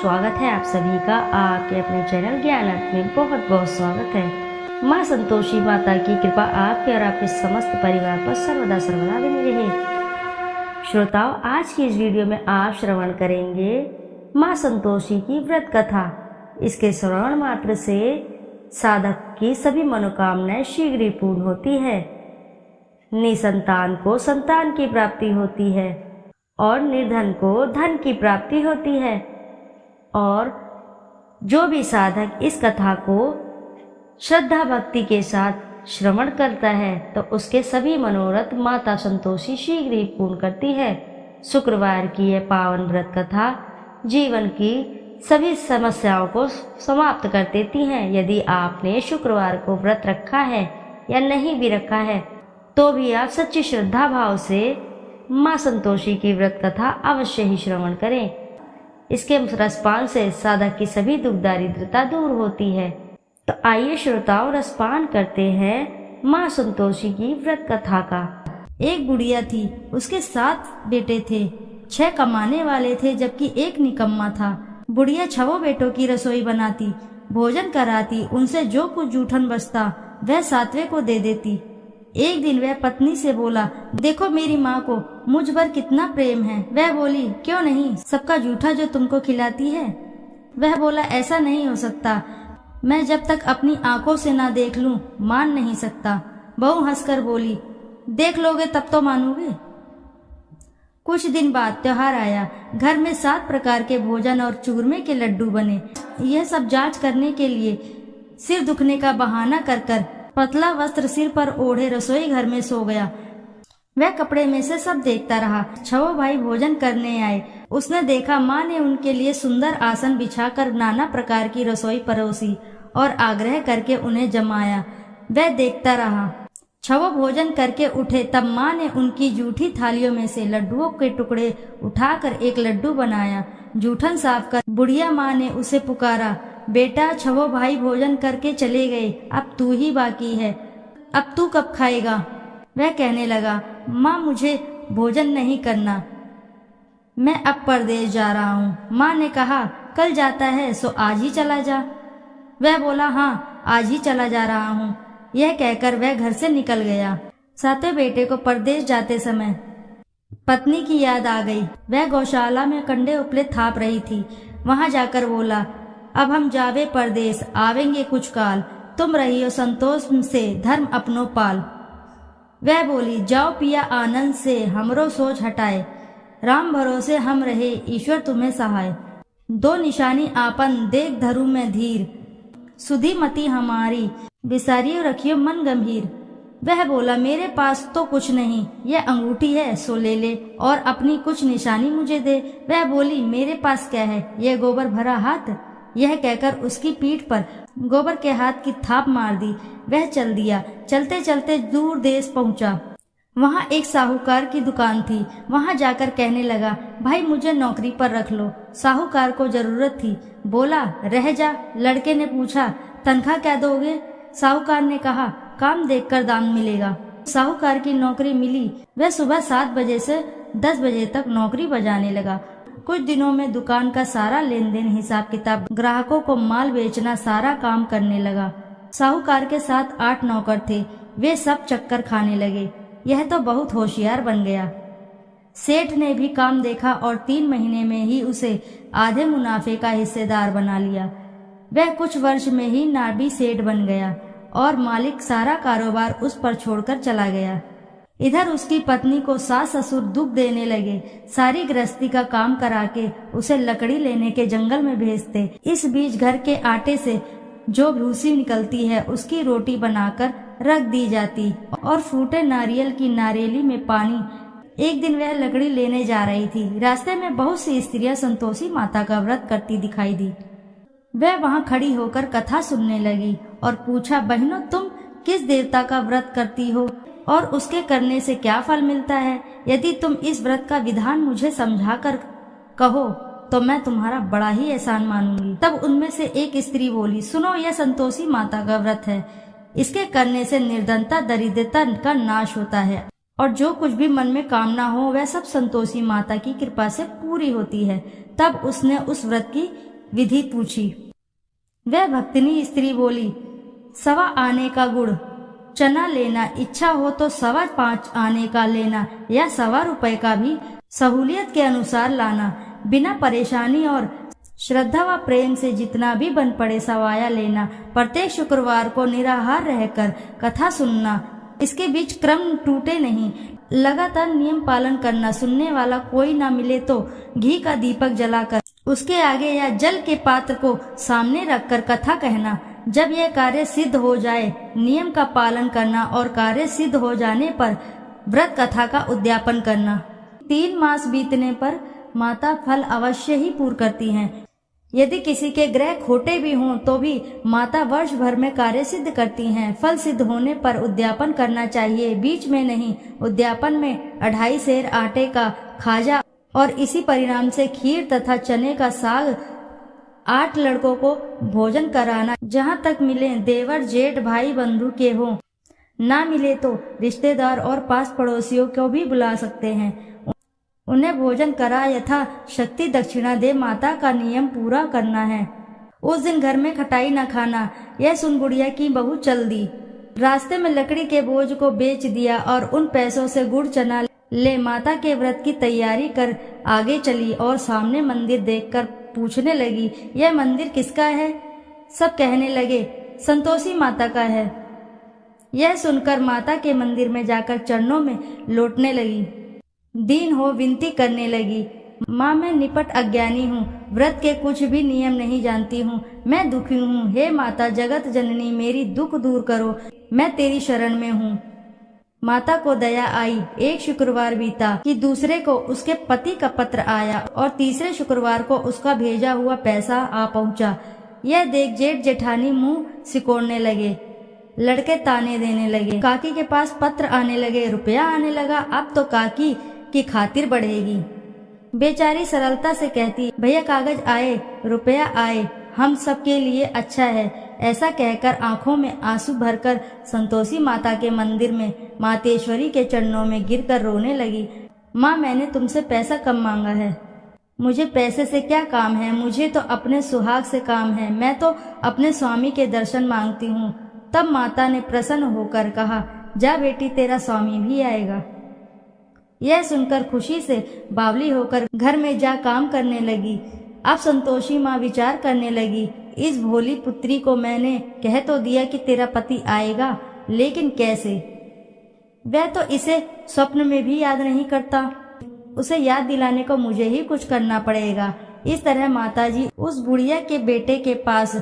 स्वागत है आप सभी का आपके अपने चैनल ज्ञान अर्थ में बहुत बहुत स्वागत है। माँ संतोषी माता की कृपा आपके और आपके समस्त परिवार पर सर्वदा सर्वदा बनी रहे। श्रोताओं, आज की इस वीडियो में आप श्रवण करेंगे माँ संतोषी की व्रत कथा। इसके श्रवण मात्र से साधक की सभी मनोकामनाएं शीघ्र ही पूर्ण होती है। निसंतान को संतान की प्राप्ति होती है और निर्धन को धन की प्राप्ति होती है। और जो भी साधक इस कथा को श्रद्धा भक्ति के साथ श्रवण करता है तो उसके सभी मनोरथ माता संतोषी शीघ्र ही पूर्ण करती है। शुक्रवार की यह पावन व्रत कथा जीवन की सभी समस्याओं को समाप्त कर देती हैं। यदि आपने शुक्रवार को व्रत रखा है या नहीं भी रखा है तो भी आप सच्ची श्रद्धा भाव से माँ संतोषी की व्रत कथा अवश्य ही श्रवण करें। इसके रसपान से साधक की सभी दुख दारिद्रता दूर होती है। तो आइए श्रोताओं, रसपान करते हैं माँ संतोषी की व्रत कथा का। एक बुढ़िया थी, उसके 7 बेटे थे। 6 कमाने वाले थे जबकि एक निकम्मा था। बुढ़िया 6 बेटों की रसोई बनाती, भोजन कराती, उनसे जो कुछ जूठन बचता वह 7वें को दे देती। एक दिन वह पत्नी से बोला, देखो मेरी माँ को मुझ पर कितना प्रेम है। वह बोली, क्यों नहीं, सबका जूठा जो तुमको खिलाती है। वह बोला, ऐसा नहीं हो सकता, मैं जब तक अपनी आंखों से ना देख लूं मान नहीं सकता। बहू हंसकर बोली, देख लोगे तब तो मानोगे। कुछ दिन बाद त्योहार आया। घर में 7 प्रकार के भोजन और चूरमे के लड्डू बने। यह सब जांच करने के लिए सिर दुखने का बहाना कर पतला वस्त्र सिर पर ओढ़े रसोई घर में सो गया। वह कपड़े में से सब देखता रहा। 6 भाई भोजन करने आए। उसने देखा माँ ने उनके लिए सुंदर आसन बिछाकर नाना प्रकार की रसोई परोसी और आग्रह करके उन्हें जमाया। वह देखता रहा। 6 भोजन करके उठे तब माँ ने उनकी जूठी थालियों में से लड्डुओं के टुकड़े उठाकर एक लड्डू बनाया। जूठन साफ कर बुढ़िया माँ ने उसे पुकारा, बेटा 6 भाई भोजन करके चले गए, अब तू ही बाकी है, अब तू कब खाएगा। वह कहने लगा, माँ मुझे भोजन नहीं करना, मैं अब परदेश जा रहा हूँ। माँ ने कहा, कल जाता है सो आज ही चला जा। वह बोला, हाँ आज ही चला जा रहा हूँ। यह कहकर वह घर से निकल गया। 7वें बेटे को परदेश जाते समय पत्नी की याद आ गई। वह गौशाला में कंडे उपले थाप रही थी। वहां जाकर बोला, अब हम जावे परदेश, आवेंगे कुछ काल, तुम रहियो संतोष से धर्म अपनो पाल। वह बोली, जाओ पिया आनंद से, हमरो सोच हटाए, राम भरोसे हम रहे, ईश्वर तुम्हें सहाय। 2 निशानी आपन देख धरू में धीर, सुधी मती हमारी, बिसारियो रखियो मन गंभीर। वह बोला, मेरे पास तो कुछ नहीं, यह अंगूठी है सो ले ले और अपनी कुछ निशानी मुझे दे। वह बोली, मेरे पास क्या है, यह गोबर भरा हाथ। यह कहकर उसकी पीठ पर गोबर के हाथ की थाप मार दी। वह चल दिया। चलते चलते दूर देश पहुंचा। वहां एक साहूकार की दुकान थी। वहां जाकर कहने लगा, भाई मुझे नौकरी पर रख लो। साहूकार को जरूरत थी। बोला, रह जा। लड़के ने पूछा, तनख्वाह क्या दोगे। साहूकार ने कहा, काम देखकर दाम मिलेगा। साहूकार की नौकरी मिली। वह सुबह 7 बजे से 10 बजे तक नौकरी बजाने लगा। कुछ दिनों में दुकान का सारा लेन देन, हिसाब किताब, ग्राहकों को माल बेचना, सारा काम करने लगा। साहूकार के साथ 8 नौकर थे। वे सब चक्कर खाने लगे। यह तो बहुत होशियार बन गया। सेठ ने भी काम देखा और 3 महीने में ही उसे आधे मुनाफे का हिस्सेदार बना लिया। वह कुछ वर्ष में ही नाबी सेठ बन गया और मालिक सारा कारोबार उस पर छोड़कर चला गया। इधर उसकी पत्नी को सास ससुर दुख देने लगे। सारी गृहस्थी का काम करा के उसे लकड़ी लेने के जंगल में भेजते। इस बीच घर के आटे से जो भूसी निकलती है उसकी रोटी बनाकर रख दी जाती और फूटे नारियल की नारेली में पानी। एक दिन वह लकड़ी लेने जा रही थी। रास्ते में बहुत सी स्त्रियां संतोषी माता का व्रत करती दिखाई दी। वह वहां खड़ी होकर कथा सुनने लगी और पूछा, बहनों तुम किस देवता का व्रत करती हो और उसके करने से क्या फल मिलता है। यदि तुम इस व्रत का विधान मुझे समझाकर कहो तो मैं तुम्हारा बड़ा ही एहसान मानूंगी। तब उनमें से एक स्त्री बोली, सुनो, यह संतोषी माता का व्रत है। इसके करने से निर्धनता दरिद्रता का नाश होता है और जो कुछ भी मन में कामना हो वह सब संतोषी माता की कृपा से पूरी होती है। तब उसने उस व्रत की विधि पूछी। वह भक्तिनी स्त्री बोली, 1.25 आने का गुड़ चना लेना, इच्छा हो तो 5.25 आने का लेना या 1.25 रुपए का भी सहूलियत के अनुसार लाना। बिना परेशानी और श्रद्धा व प्रेम से जितना भी बन पड़े सवाया लेना। प्रत्येक शुक्रवार को निराहार रहकर कथा सुनना, इसके बीच क्रम टूटे नहीं, लगातार नियम पालन करना। सुनने वाला कोई ना मिले तो घी का दीपक जलाकर उसके आगे या जल के पात्र को सामने रखकर कथा कहना। जब यह कार्य सिद्ध हो जाए नियम का पालन करना और कार्य सिद्ध हो जाने पर व्रत कथा का उद्यापन करना। 3 मास बीतने पर माता फल अवश्य ही पूर्ण करती हैं। यदि किसी के ग्रह खोटे भी हों तो भी माता वर्ष भर में कार्य सिद्ध करती हैं। फल सिद्ध होने पर उद्यापन करना चाहिए, बीच में नहीं। उद्यापन में 2.5 सेर आटे का खाजा और इसी परिणाम से खीर तथा चने का साग 8 लड़कों को भोजन कराना। जहाँ तक मिले देवर जेठ भाई बंधु के हों, ना मिले तो रिश्तेदार और पास पड़ोसियों को भी बुला सकते हैं। उन्हें भोजन करा यथा शक्ति दक्षिणा दे माता का नियम पूरा करना है। उस दिन घर में खटाई न खाना। यह सुन बुढ़िया की बहू चल दी। रास्ते में लकड़ी के बोझ को बेच दिया और उन पैसों से गुड़ चना ले माता के व्रत की तैयारी कर आगे चली और सामने मंदिर देखकर पूछने लगी, यह मंदिर किसका है? सब कहने लगे, संतोषी माता का है। यह सुनकर माता के मंदिर में जाकर चरणों में लौटने लगी। दीन हो विनती करने लगी, माँ मैं निपट अज्ञानी हूँ, व्रत के कुछ भी नियम नहीं जानती हूँ, मैं दुखी हूँ। हे माता जगत जननी मेरी दुख दूर करो, मैं तेरी शरण में हूँ। माता को दया आई। एक शुक्रवार बीता कि दूसरे को उसके पति का पत्र आया और तीसरे शुक्रवार को उसका भेजा हुआ पैसा आ पहुँचा। यह देख जेठ जेठानी मुंह सिकोड़ने लगे, लड़के ताने देने लगे। काकी के पास पत्र आने लगे, रुपया आने लगा, अब तो काकी की खातिर बढ़ेगी। बेचारी सरलता से कहती, भैया कागज आए, रुपया आए, हम सबके लिए अच्छा है। ऐसा कहकर आंखों में आंसू भरकर संतोषी माता के मंदिर में मातेश्वरी के चरणों में गिरकर रोने लगी। माँ मैंने तुमसे पैसा कम मांगा है, मुझे पैसे से क्या काम है, मुझे तो अपने सुहाग से काम है, मैं तो अपने स्वामी के दर्शन मांगती हूँ। तब माता ने प्रसन्न होकर कहा, जा बेटी तेरा स्वामी भी आएगा। यह सुनकर खुशी से बावली होकर घर में जा काम करने लगी। अब संतोषी माँ विचार करने लगी, इस भोली पुत्री को मैंने कह तो दिया कि तेरा पति आएगा, लेकिन कैसे? वह तो इसे स्वप्न में भी याद नहीं करता, उसे याद दिलाने को मुझे ही कुछ करना पड़ेगा। इस तरह माताजी उस बुढ़िया के बेटे के पास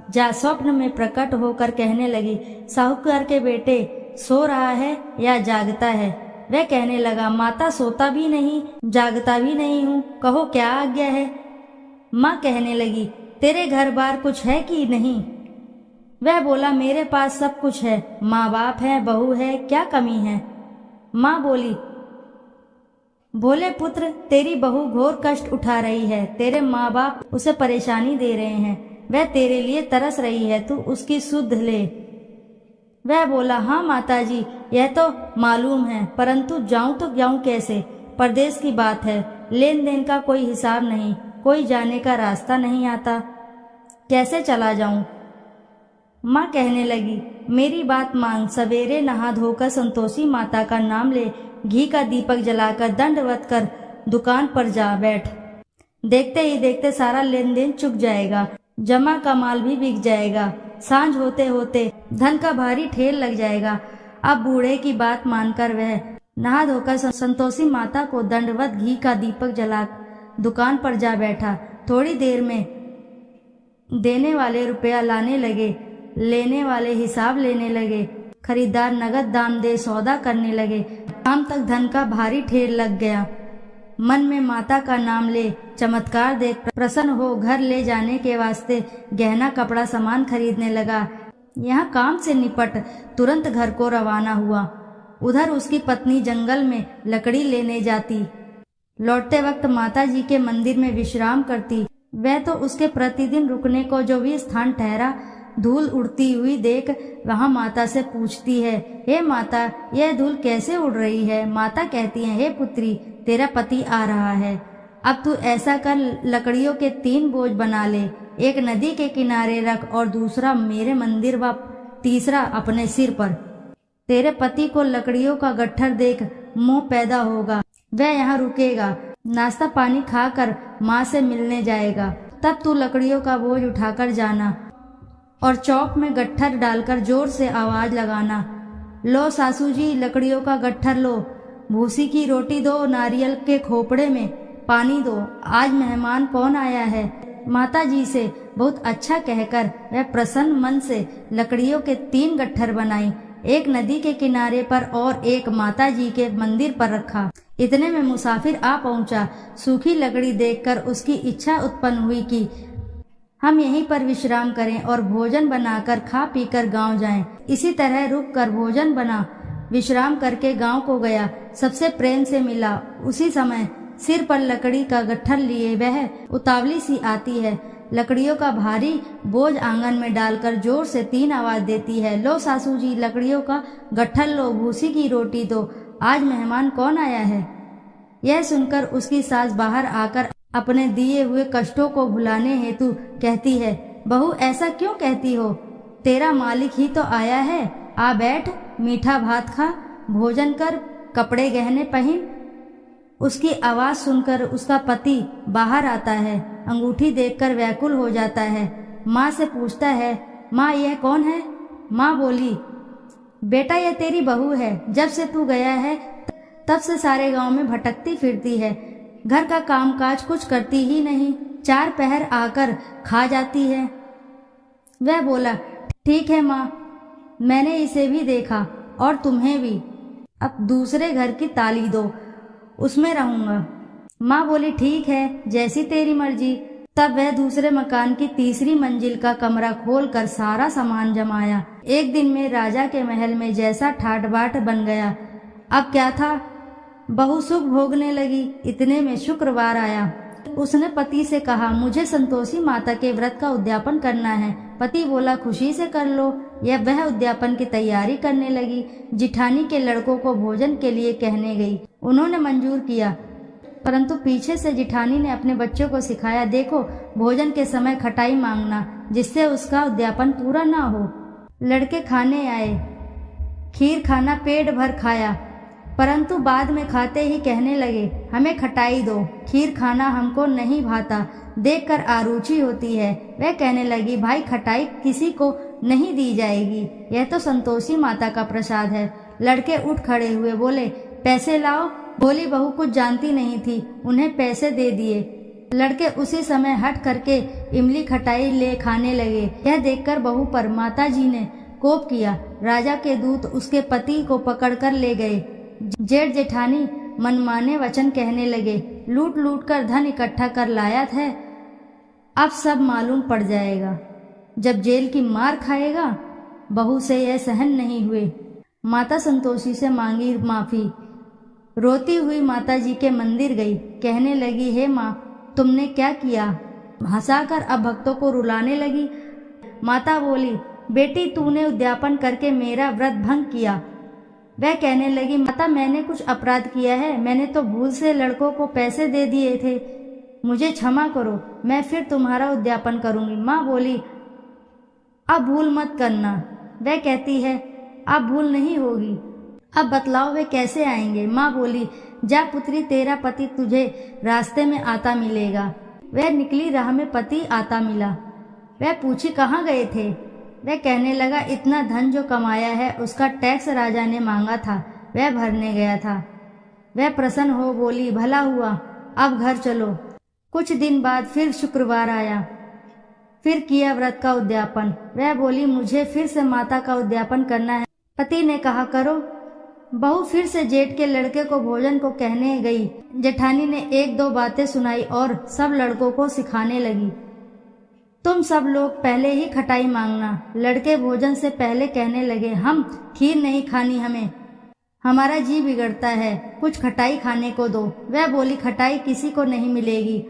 जा स्वप्न में प्रकट होकर कहने लगी, साहूकार के बेटे सो रहा है या जागता है? वह कहने लगा, माता सोता भी नहीं जागता भी नहीं हूँ, कहो क्या आज्ञा है? माँ कहने लगी, तेरे घर बार कुछ है कि नहीं? वह बोला, मेरे पास सब कुछ है, माँ बाप है, बहू है, क्या कमी है? माँ बोली, भोले पुत्र तेरी बहू घोर कष्ट उठा रही है, तेरे माँ बाप उसे परेशानी दे रहे हैं, वह तेरे लिए तरस रही है, तू उसकी सुध ले। वह बोला, हाँ माताजी यह तो मालूम है, परंतु जाऊं तो जाऊं कैसे? परदेश की बात है, लेन देन का कोई हिसाब नहीं, कोई जाने का रास्ता नहीं आता, कैसे चला जाऊं? माँ कहने लगी, मेरी बात मान, सवेरे नहा धोकर संतोषी माता का नाम ले, घी का दीपक जलाकर दंडवत कर दुकान पर जा बैठ। देखते ही देखते सारा लेन देन चुक जाएगा, जमा का माल भी बिक जाएगा, सांझ होते होते धन का भारी ठेल लग जाएगा। अब बूढ़े की बात मानकर वह नहा धोकर संतोषी माता को दंडवत घी का दीपक जला दुकान पर जा बैठा। थोड़ी देर में देने वाले रुपया लाने लगे, लेने वाले हिसाब लेने लगे, खरीदार नगद दाम दे सौदा करने लगे। शाम तक धन का भारी ठेर लग गया। मन में माता का नाम ले चमत्कार देख प्रसन्न हो घर ले जाने के वास्ते गहना कपड़ा सामान खरीदने लगा। यहाँ काम से निपट तुरंत घर को रवाना हुआ। उधर उसकी पत्नी जंगल में लकड़ी लेने जाती, लौटते वक्त माता जी के मंदिर में विश्राम करती। वह तो उसके प्रतिदिन रुकने को जो भी स्थान ठहरा, धूल उड़ती हुई देख वहाँ माता से पूछती है, हे माता यह धूल कैसे उड़ रही है? माता कहती है, हे पुत्री तेरा पति आ रहा है, अब तू ऐसा कर, लकड़ियों के 3 बोझ बना ले, एक नदी के किनारे रख और दूसरा मेरे मंदिर व तीसरा अपने सिर पर। तेरे पति को लकड़ियों का गट्ठर देख मोह पैदा होगा, वह यहाँ रुकेगा, नाश्ता पानी खाकर माँ से मिलने जाएगा। तब तू लकड़ियों का बोझ उठाकर जाना और चौक में गट्ठर डालकर जोर से आवाज लगाना, लो सासू जी लकड़ियों का गट्ठर लो, भूसी की रोटी दो, नारियल के खोपड़े में पानी दो, आज मेहमान कौन आया है। माता जी से बहुत अच्छा कहकर वह प्रसन्न मन से लकड़ियों के 3 गट्ठर बनाई, एक नदी के किनारे पर और एक माता जी के मंदिर पर रखा। इतने में मुसाफिर आ पहुंचा। सूखी लकड़ी देखकर उसकी इच्छा उत्पन्न हुई कि हम यहीं पर विश्राम करें और भोजन बनाकर खा पीकर गांव जाएं। इसी तरह रुक कर भोजन बना विश्राम करके गांव को गया, सबसे प्रेम से मिला। उसी समय सिर पर लकड़ी का गट्ठर लिए वह उतावली सी आती है, लकड़ियों का भारी बोझ आंगन में डालकर जोर से 3 आवाज देती है, लो सासू जी लकड़ियों का गट्ठर लो, भूसी की रोटी दो, आज मेहमान कौन आया है। यह सुनकर उसकी सास बाहर आकर अपने दिए हुए कष्टों को भुलाने हेतु कहती है, बहू ऐसा क्यों कहती हो, तेरा मालिक ही तो आया है, आ बैठ, मीठा भात खा, भोजन कर, कपड़े गहने पहन। उसकी आवाज सुनकर उसका पति बाहर आता है, अंगूठी देखकर व्याकुल हो जाता है। माँ से पूछता है, माँ यह कौन है। माँ बोली, बेटा यह तेरी बहू है, जब से तू गया है तब से सारे गांव में भटकती फिरती है, घर का कामकाज कुछ करती ही नहीं, 4 पहर आकर खा जाती है। वह बोला, ठीक है माँ, मैंने इसे भी देखा और तुम्हें भी, अब दूसरे घर की ताली दो, उसमें रहूंगा। माँ बोली, ठीक है, जैसी तेरी मर्जी। तब वह दूसरे मकान की 3री मंजिल का कमरा खोलकर सारा सामान जमाया। एक दिन में राजा के महल में जैसा ठाट बाट बन गया। अब क्या था, बहू सुख भोगने लगी। इतने में शुक्रवार आया। उसने पति से कहा, मुझे संतोषी माता के व्रत का उद्यापन करना है। पति बोला, खुशी से कर लो। यह वह उद्यापन की तैयारी करने लगी। जिठानी के लड़कों को भोजन के लिए कहने गई। उन्होंने मंजूर किया, परंतु पीछे से जिठानी ने अपने बच्चों को सिखाया, देखो भोजन के समय खटाई मांगना, जिससे उसका उद्यापन पूरा ना हो। लड़के खाने आए, खीर खाना पेट भर खाया, परंतु बाद में खाते ही कहने लगे, हमें खटाई दो, खीर खाना हमको नहीं भाता, देखकर आरुचि होती है। वह कहने लगी, भाई खटाई किसी को नहीं दी जाएगी, यह तो संतोषी माता का प्रसाद है। लड़के उठ खड़े हुए, बोले, पैसे लाओ। बोली बहू कुछ जानती नहीं थी, उन्हें पैसे दे दिए। लड़के उसी समय हट करके इमली खटाई ले खाने लगे। यह देखकर बहू पर माता जी ने कोप किया। राजा के दूत उसके पति को पकड़कर ले गए। जेठ जेठानी मनमाने वचन कहने लगे, लूट लूट कर धन इकट्ठा कर लाया है, अब सब मालूम पड़ जाएगा, जब जेल की मार खाएगा। बहू से यह सहन नहीं हुए। माता संतोषी से मांगी माफी। रोती हुई माता जी के मंदिर गई, कहने लगी, हे माँ तुमने क्या किया। हंसाकर अब भक्तों को रुलाने लगी। माता बोली, बेटी तूने उद्यापन करके मेरा व्रत भंग किया। वह कहने लगी, माता मैंने कुछ अपराध किया है, मैंने तो भूल से लड़कों को पैसे दे दिए थे, मुझे क्षमा करो, मैं फिर तुम्हारा उद्यापन करूंगी। माँ बोली, अब भूल मत करना। वह कहती है, अब भूल नहीं होगी, अब बतलाओ वे कैसे आएंगे। माँ बोली, जा पुत्री, तेरा पति तुझे रास्ते में आता मिलेगा। वह निकली, राह में पति आता मिला। वह पूछी, कहाँ गए थे। वह कहने लगा, इतना धन जो कमाया है उसका टैक्स राजा ने मांगा था, वह भरने गया था। वह प्रसन्न हो बोली, भला हुआ, अब घर चलो। कुछ दिन बाद फिर शुक्रवार आया, फिर किया व्रत का उद्यापन। वह बोली, मुझे फिर से माता का उद्यापन करना है। पति ने कहा, करो। बहू फिर से जेठ के लड़के को भोजन को कहने गई। जेठानी ने 1-2 बातें सुनाई और सब लड़कों को सिखाने लगी, तुम सब लोग पहले ही खटाई मांगना। लड़के भोजन से पहले कहने लगे, हम खीर नहीं खानी, हमारा जी बिगड़ता है, कुछ खटाई खाने को दो। वह बोली, खटाई किसी को नहीं मिलेगी,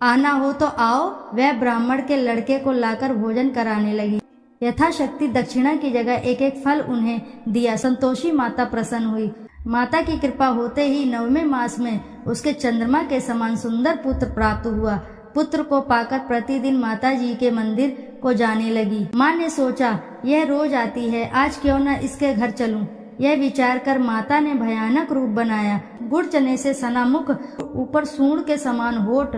आना हो तो आओ। वह ब्राह्मण के लड़के को लाकर भोजन कराने लगी। यथाशक्ति दक्षिणा की जगह 1-1 फल उन्हें दिया। संतोषी माता प्रसन्न हुई। माता की कृपा होते ही 9वें मास में उसके चंद्रमा के समान सुंदर पुत्र प्राप्त हुआ। पुत्र को पाकर प्रतिदिन माता जी के मंदिर को जाने लगी। माँ ने सोचा, यह रोज आती है, आज क्यों न इसके घर चलूं। यह विचार कर माता ने भयानक रूप बनाया। गुड़ चने से सना मुख, ऊपर सूंड के समान होठ,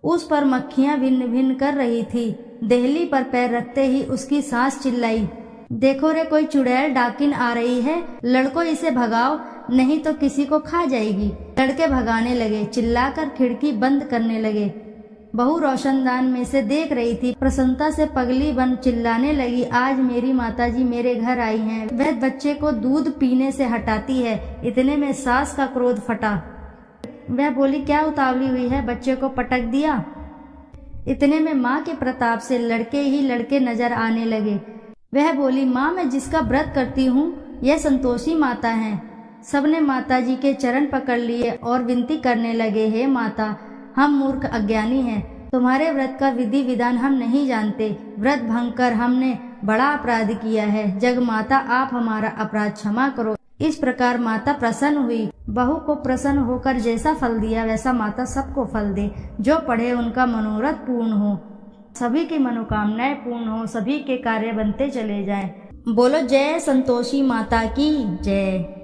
उस पर मक्खियां भिन्न भिन्न कर रही थी। देहली पर पैर रखते ही उसकी सास चिल्लाई, देखो रे, कोई चुड़ैल डाकिन आ रही है, लड़को इसे भगाओ, नहीं तो किसी को खा जाएगी। लड़के भगाने लगे, चिल्लाकर खिड़की बंद करने लगे। बहू रोशनदान में से देख रही थी। प्रसन्नता से पगली बन चिल्लाने लगी, आज मेरी माताजी मेरे घर आई हैं। वह बच्चे को दूध पीने से हटाती है। इतने में सास का क्रोध फटा। वह बोली, क्या उतावली हुई है, बच्चे को पटक दिया। इतने में माँ के प्रताप से लड़के ही लड़के नजर आने लगे। वह बोली, माँ, मैं जिसका व्रत करती हूँ यह संतोषी माता हैं। सबने माताजी के चरण पकड़ लिए और विनती करने लगे, हे माता, हम मूर्ख अज्ञानी हैं, तुम्हारे व्रत का विधि विधान हम नहीं जानते। व्रत भंग कर हमने बड़ा अपराध किया है। जग माता, आप हमारा अपराध क्षमा करो। इस प्रकार माता प्रसन्न हुई। बहू को प्रसन्न होकर जैसा फल दिया वैसा माता सबको फल दे। जो पढ़े उनका मनोरथ पूर्ण हो, सभी की मनोकामनाएं पूर्ण हो, सभी के कार्य बनते चले जाएं। बोलो जय संतोषी माता की जय।